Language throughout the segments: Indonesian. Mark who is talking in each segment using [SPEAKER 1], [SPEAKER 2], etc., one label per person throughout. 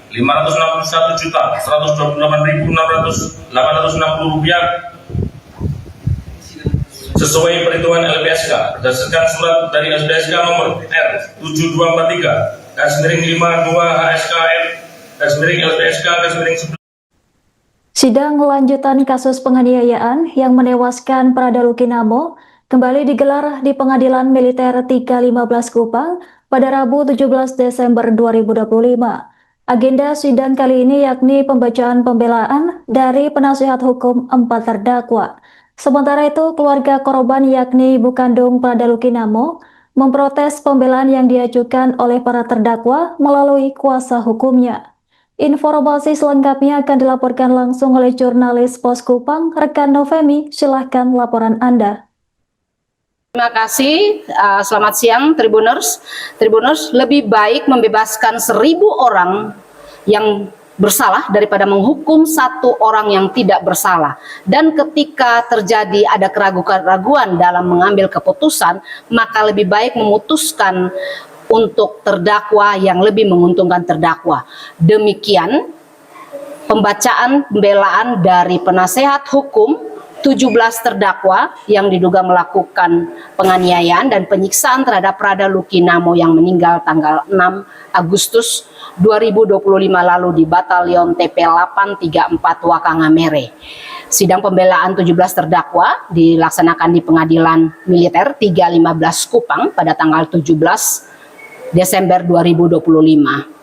[SPEAKER 1] Rp561.128.860 sesuai perhitungan LPSK berdasarkan surat dari LPSK nomor R7243/52 HSKL/LPSK/11.
[SPEAKER 2] Sidang lanjutan kasus penganiayaan yang menewaskan Prada Lukinamo kembali digelar di Pengadilan Militer 315 Kupang pada Rabu 17 Desember 2025. Agenda sidang kali ini yakni pembacaan pembelaan dari penasihat hukum 4 terdakwa. Sementara itu, keluarga korban yakni ibu kandung Prada Lukinamo memprotes pembelaan yang diajukan oleh para terdakwa melalui kuasa hukumnya. Informasi selengkapnya akan dilaporkan langsung oleh jurnalis Pos Kupang, rekan Novemi. Silahkan laporan Anda.
[SPEAKER 3] Terima kasih, selamat siang Tribuners. Tribuners, lebih baik membebaskan 1000 orang yang bersalah daripada menghukum 1 orang yang tidak bersalah. Dan ketika terjadi ada keraguan-keraguan dalam mengambil keputusan, maka lebih baik memutuskan untuk terdakwa yang lebih menguntungkan terdakwa. Demikian pembacaan pembelaan dari penasehat hukum 17 terdakwa yang diduga melakukan penganiayaan dan penyiksaan terhadap Prada Lukinamo yang meninggal tanggal 6 Agustus 2025 lalu di Batalion TP 834 Wakangamere. Sidang pembelaan 17 terdakwa dilaksanakan di Pengadilan Militer 315 Kupang pada tanggal 17 Desember 2025.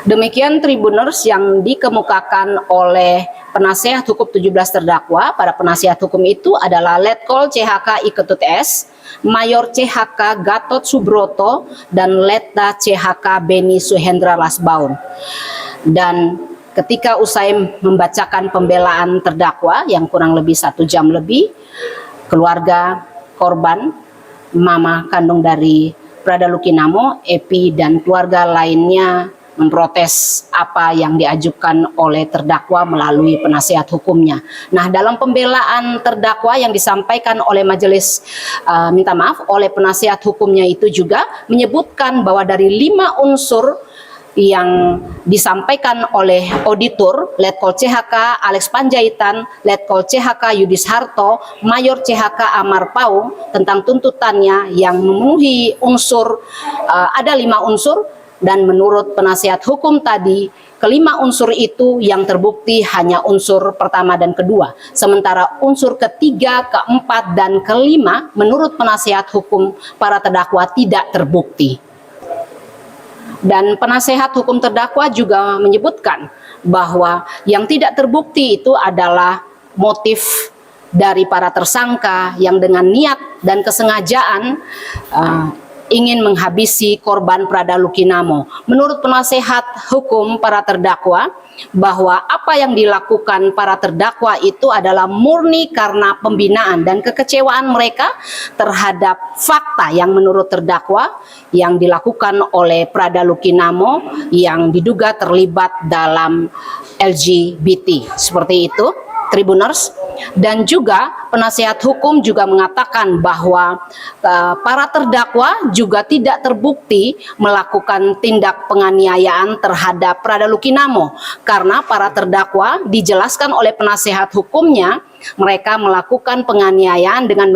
[SPEAKER 3] Demikian Tribuners yang dikemukakan oleh penasehat hukum 17 terdakwa. Para penasihat hukum itu adalah Letkol CHK Iketut S, Mayor CHK Gatot Subroto, dan Letda CHK Beni Suhendra Lasbaun. Dan ketika usai membacakan pembelaan terdakwa yang kurang lebih 1 jam lebih, keluarga korban, mama kandung dari Prada Lukinamo, Epi, dan keluarga lainnya memprotes apa yang diajukan oleh terdakwa melalui penasihat hukumnya. Nah, dalam pembelaan terdakwa yang disampaikan oleh majelis oleh penasihat hukumnya itu juga menyebutkan bahwa dari 5 unsur yang disampaikan oleh auditor Letkol CHK Alex Panjaitan, Letkol CHK Yudis Harto, Mayor CHK Amar Paung tentang tuntutannya yang memenuhi unsur, ada 5 unsur. Dan menurut penasihat hukum tadi, kelima unsur itu yang terbukti hanya unsur pertama dan kedua. Sementara unsur ketiga, keempat, dan kelima menurut penasihat hukum para terdakwa tidak terbukti. Dan penasihat hukum terdakwa juga menyebutkan bahwa yang tidak terbukti itu adalah motif dari para tersangka yang dengan niat dan kesengajaan ingin menghabisi korban Prada Lukinamo. Menurut penasehat hukum para terdakwa, bahwa apa yang dilakukan para terdakwa itu adalah murni karena pembinaan dan kekecewaan mereka terhadap fakta yang menurut terdakwa yang dilakukan oleh Prada Lukinamo yang diduga terlibat dalam LGBT. Seperti itu, Tribuners. Dan juga penasihat hukum juga mengatakan bahwa para terdakwa juga tidak terbukti melakukan tindak penganiayaan terhadap Prada Lukinamo karena para terdakwa dijelaskan oleh penasihat hukumnya mereka melakukan penganiayaan dengan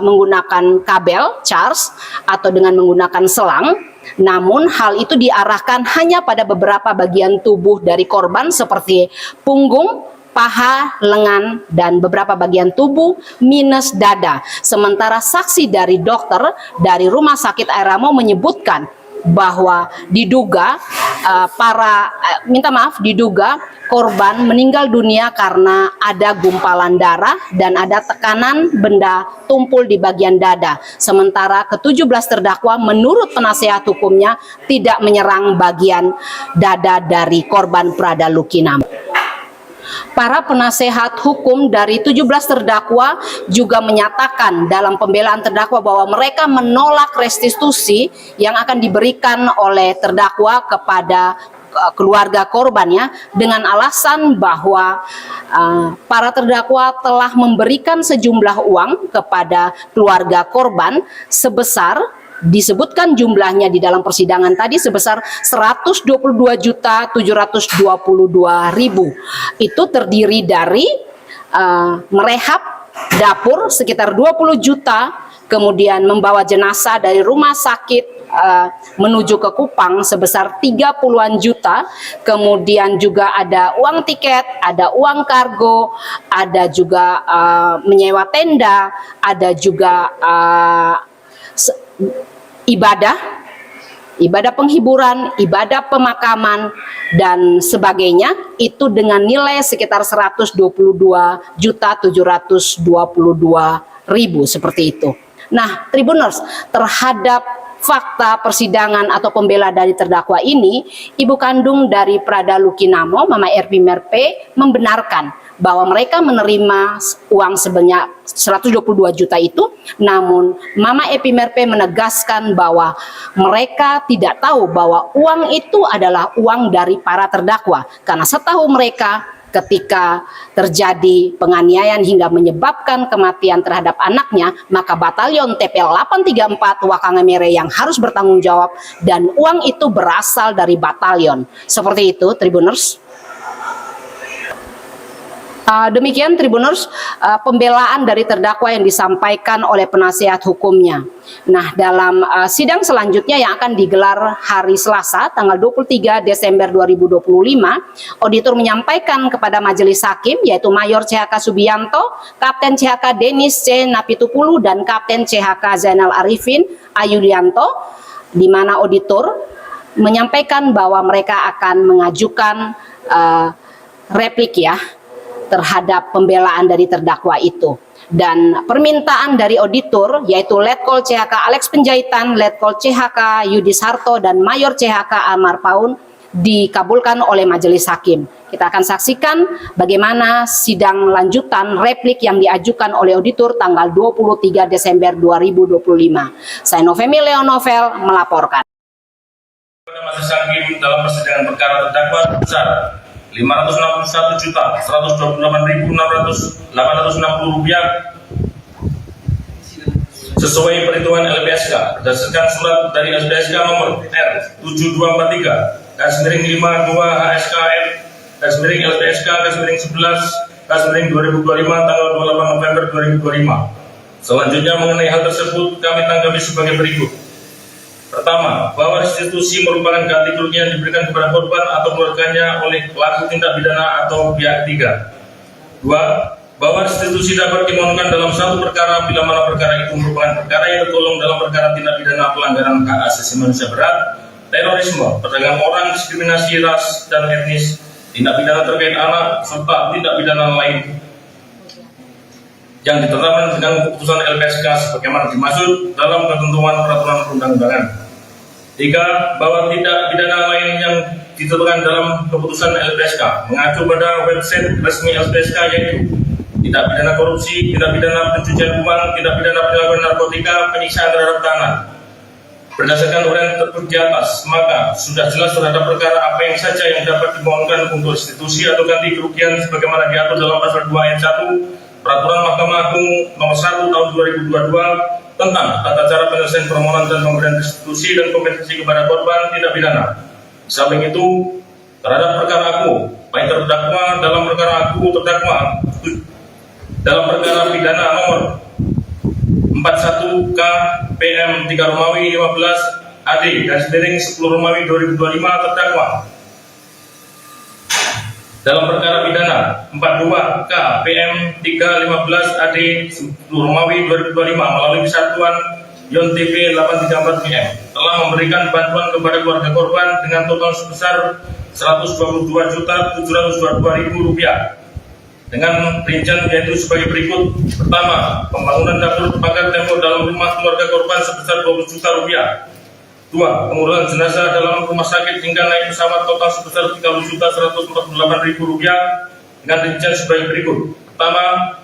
[SPEAKER 3] menggunakan kabel charge atau dengan menggunakan selang. Namun hal itu diarahkan hanya pada beberapa bagian tubuh dari korban seperti punggung, paha, lengan, dan beberapa bagian tubuh minus dada. Sementara saksi dari dokter dari Rumah Sakit Airamo menyebutkan bahwa diduga diduga korban meninggal dunia karena ada gumpalan darah dan ada tekanan benda tumpul di bagian dada. Sementara ke-17 terdakwa menurut penasihat hukumnya tidak menyerang bagian dada dari korban Prada Lukinamo. Para penasehat hukum dari 17 terdakwa juga menyatakan dalam pembelaan terdakwa bahwa mereka menolak restitusi yang akan diberikan oleh terdakwa kepada keluarga korbannya dengan alasan bahwa para terdakwa telah memberikan sejumlah uang kepada keluarga korban sebesar disebutkan jumlahnya di dalam persidangan tadi sebesar 122.722.000. Itu terdiri dari merehab dapur sekitar 20 juta, kemudian membawa jenazah dari rumah sakit menuju ke Kupang sebesar 30-an juta, kemudian juga ada uang tiket, ada uang kargo, ada juga menyewa tenda, ada juga ibadah penghiburan, ibadah pemakaman, dan sebagainya, itu dengan nilai sekitar 122.722.000 seperti itu. Nah, Tribuners, terhadap fakta persidangan atau pembela dari terdakwa ini, ibu kandung dari Prada Lukinamo, Mama Erpi Merpe, membenarkan bahwa mereka menerima uang sebanyak 122 juta itu, namun Mama Epi Merpe menegaskan bahwa mereka tidak tahu bahwa uang itu adalah uang dari para terdakwa, karena setahu mereka ketika terjadi penganiayaan hingga menyebabkan kematian terhadap anaknya, maka batalion TPL 834 Wakangamere yang harus bertanggung jawab, dan uang itu berasal dari batalion. Seperti itu, Tribuners. Demikian Tribuners pembelaan dari terdakwa yang disampaikan oleh penasihat hukumnya. Nah, dalam sidang selanjutnya yang akan digelar hari Selasa tanggal 23 Desember 2025, auditor menyampaikan kepada majelis hakim yaitu Mayor CHK Subianto, Kapten CHK Denis C. Napitupulu, dan Kapten CHK Zainal Arifin Ayulianto, di mana auditor menyampaikan bahwa mereka akan mengajukan replik ya terhadap pembelaan dari terdakwa itu. Dan permintaan dari auditor yaitu Letkol CHK Alex Penjahitan, Letkol CHK Yudis Harto, dan Mayor CHK Amar Paun dikabulkan oleh majelis hakim. Kita akan saksikan bagaimana sidang lanjutan replik yang diajukan oleh auditor tanggal 23 Desember 2025. Saya Novemi Leonovel melaporkan.
[SPEAKER 1] Pada majelis hakim dalam persidangan perkara terdakwa besar Rp561.128.860 sesuai perhitungan LPSK berdasarkan surat dari LPSK nomor R7243/52 HSKM LPSK /11/2025 tanggal 28 November 2025. Selanjutnya mengenai hal tersebut kami tanggapi sebagai berikut. Pertama, bahwa restitusi merupakan ganti kerugian yang diberikan kepada korban atau keluarganya oleh pelaku tindak pidana atau pihak ketiga. Dua, bahwa restitusi dapat dimohonkan dalam satu perkara bila mana perkara itu merupakan perkara yang tergolong dalam perkara tindak pidana pelanggaran hak asasi manusia berat, terorisme, perdagangan orang, diskriminasi ras dan etnis, tindak pidana terkait anak, serta tindak pidana lain yang ditetapkan dengan keputusan LPSK sebagaimana dimaksud dalam ketentuan peraturan perundang-undangan. Tiga, bahwa tindak pidana lain yang ditetapkan dalam keputusan LPSK mengacu pada website resmi LPSK yaitu tindak pidana korupsi, tindak pidana pencucian uang, tindak pidana penyalahgunaan narkotika, penyiksaan terhadap tanah. Berdasarkan uraian tersebut di atas, maka sudah jelas terhadap perkara apa yang saja yang dapat dimohonkan untuk restitusi atau ganti kerugian sebagaimana diatur dalam pasal 2 ayat 1 Peraturan Mahkamah Agung Nomor 1 Tahun 2022 tentang tata cara penyelesaian permohonan dan pemberian restitusi dan kompensasi kepada korban tindak pidana. Samping itu, terhadap perkara aku, baik terdakwa dalam perkara aku terdakwa dalam perkara pidana nomor 41 K PM 3 Romawi 15 AD /10 Romawi 2025 terdakwa dalam perkara pidana 42 K PM 315 AD 10 Romawi 2025 melalui kesatuan Yon TP 834 PM telah memberikan bantuan kepada keluarga korban dengan total sebesar Rp122.722.000 dengan rincian yaitu sebagai berikut. Pertama, pembangunan dapur pagar tembok dalam rumah keluarga korban sebesar Rp20 juta. Dua, pengurusan jenazah dalam rumah sakit hingga naik pesawat total sebesar Rp30.148.000 dengan rincian sebagai berikut. Pertama,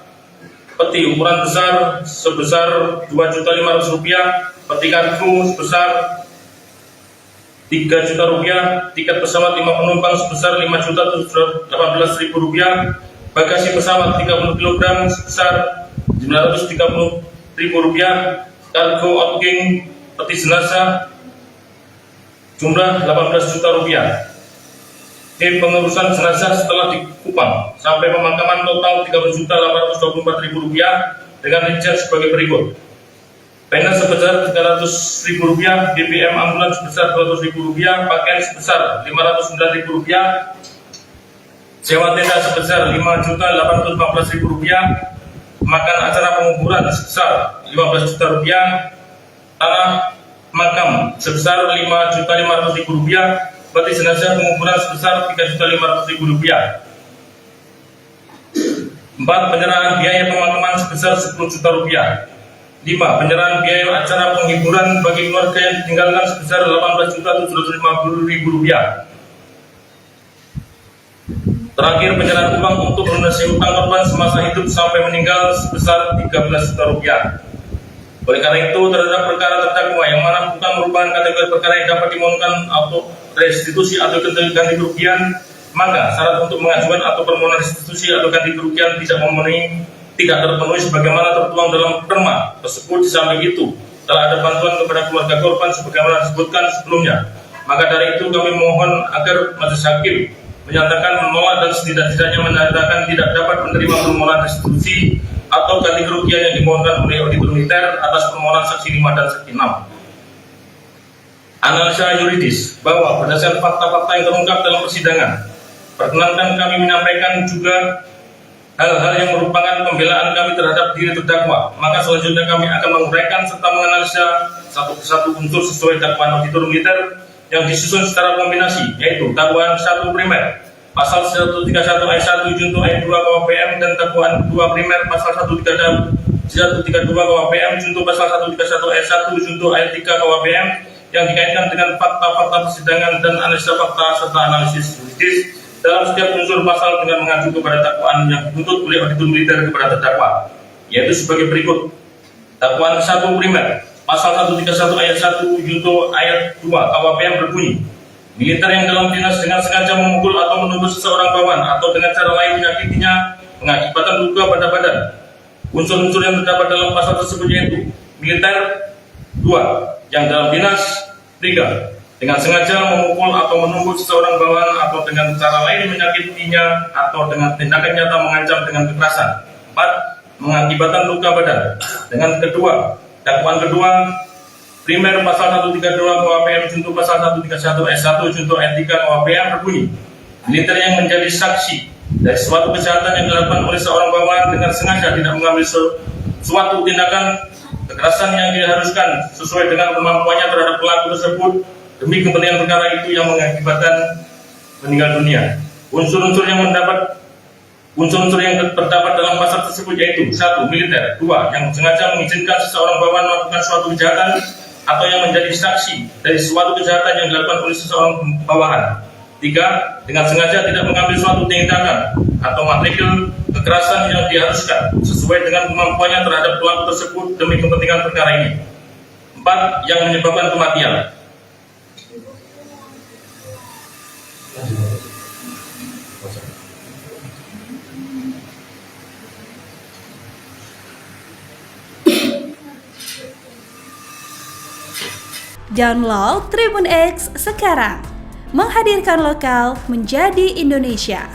[SPEAKER 1] peti ukuran besar sebesar Rp2.500.000, peti kargo sebesar Rp3 juta, tiket pesawat 5 penumpang sebesar Rp5.718.000, bagasi pesawat 30 kg sebesar Rp930.000, kargo outgoing peti jenazah jumlah 18 juta rupiah. Tim pengurusan jenazah setelah di Kupang sampai pemakaman total 30.824.000 rupiah dengan rincian sebagai berikut. Pena sebesar 300.000 rupiah, BBM ambulans sebesar 200.000 rupiah, pakaian sebesar 509.000 rupiah, sewa tenda sebesar 5.814.000 rupiah, makan acara penguburan sebesar 15 juta rupiah, tanah makam sebesar 5.500.000 rupiah, peti jenazah penguburan sebesar 3.500.000 rupiah. 4. Penyerahan biaya pemakaman sebesar 10 juta rupiah. 5. Penyerahan biaya acara penghiburan bagi keluarga yang ditinggalkan sebesar 18.750.000 rupiah. Terakhir, penyerahan uang untuk melunasi utang korban semasa hidup sampai meninggal sebesar 13 juta rupiah. Oleh karena itu, terhadap perkara terdakwa yang mana bukan merupakan kategori perkara yang dapat dimohonkan atau restitusi atau ganti kerugian, maka syarat untuk mengajukan atau permohonan restitusi atau ganti kerugian tidak terpenuhi sebagaimana tertuang dalam perma tersebut. Di samping itu, telah ada bantuan kepada keluarga korban sebagaimana disebutkan sebelumnya. Maka dari itu kami mohon agar majelis hakim menyatakan menolak dan setidak-tidaknya menyatakan tidak dapat menerima permohonan restitusi atau ganti kerugian yang dimohonkan oleh auditor militer atas permohonan saksi 5 dan saksi 6. Analisa yuridis bahwa berdasarkan fakta-fakta yang terungkap dalam persidangan, perkenankan kami menyampaikan juga hal-hal yang merupakan pembelaan kami terhadap diri terdakwa. Maka selanjutnya kami akan menguraikan serta menganalisa satu persatu unsur sesuai dakwaan auditor militer yang disusun secara kombinasi, yaitu dakwaan 1 primer pasal 131 ayat 1 junto ayat 2 KUHP dan dakwaan 2 primer pasal 132 KUHP junto pasal 131 ayat 1 junto ayat 3 KUHP yang dikaitkan dengan fakta-fakta persidangan dan analisa fakta serta analisis juridis dalam setiap unsur pasal dengan mengacu kepada dakwaan yang dituntut oleh auditor militer kepada terdakwa, yaitu sebagai berikut. Dakwaan 1 primer pasal 131 ayat 1 junto ayat 2 KUHP berbunyi, militer yang dalam dinas dengan sengaja memukul atau menumbuk seseorang bawahan atau dengan cara lain menyakitinya mengakibatkan luka pada badan. Unsur-unsur yang terdapat dalam pasal tersebut yaitu militer 2 yang dalam dinas, 3 dengan sengaja memukul atau menumbuk seseorang bawahan atau dengan cara lain menyakitinya atau dengan tindakan nyata mengancam dengan kekerasan. 4 mengakibatkan luka badan. Dengan kedua, dakwaan kedua primer pasal 132 KUHP junto pasal 131 ayat 1 junto ayat 3 KUHP berbunyi, militer yang menjadi saksi dari suatu kejahatan yang dilakukan oleh seorang bawahan dengan sengaja tidak mengambil suatu tindakan kekerasan yang diharuskan sesuai dengan kemampuannya terhadap pelaku tersebut demi kepentingan perkara itu yang mengakibatkan meninggal dunia. Unsur-unsur yang terdapat dalam pasal tersebut yaitu 1. Militer, 2 yang sengaja mengizinkan seseorang bawahan melakukan suatu kejahatan atau yang menjadi saksi dari suatu kejahatan yang dilakukan oleh seseorang bawahan. 3 dengan sengaja tidak mengambil suatu tindakan atau material kekerasan yang diharuskan sesuai dengan kemampuannya terhadap pelaku tersebut demi kepentingan perkara ini. 4 yang menyebabkan kematian.
[SPEAKER 4] Download Tribun X sekarang, menghadirkan lokal menjadi Indonesia.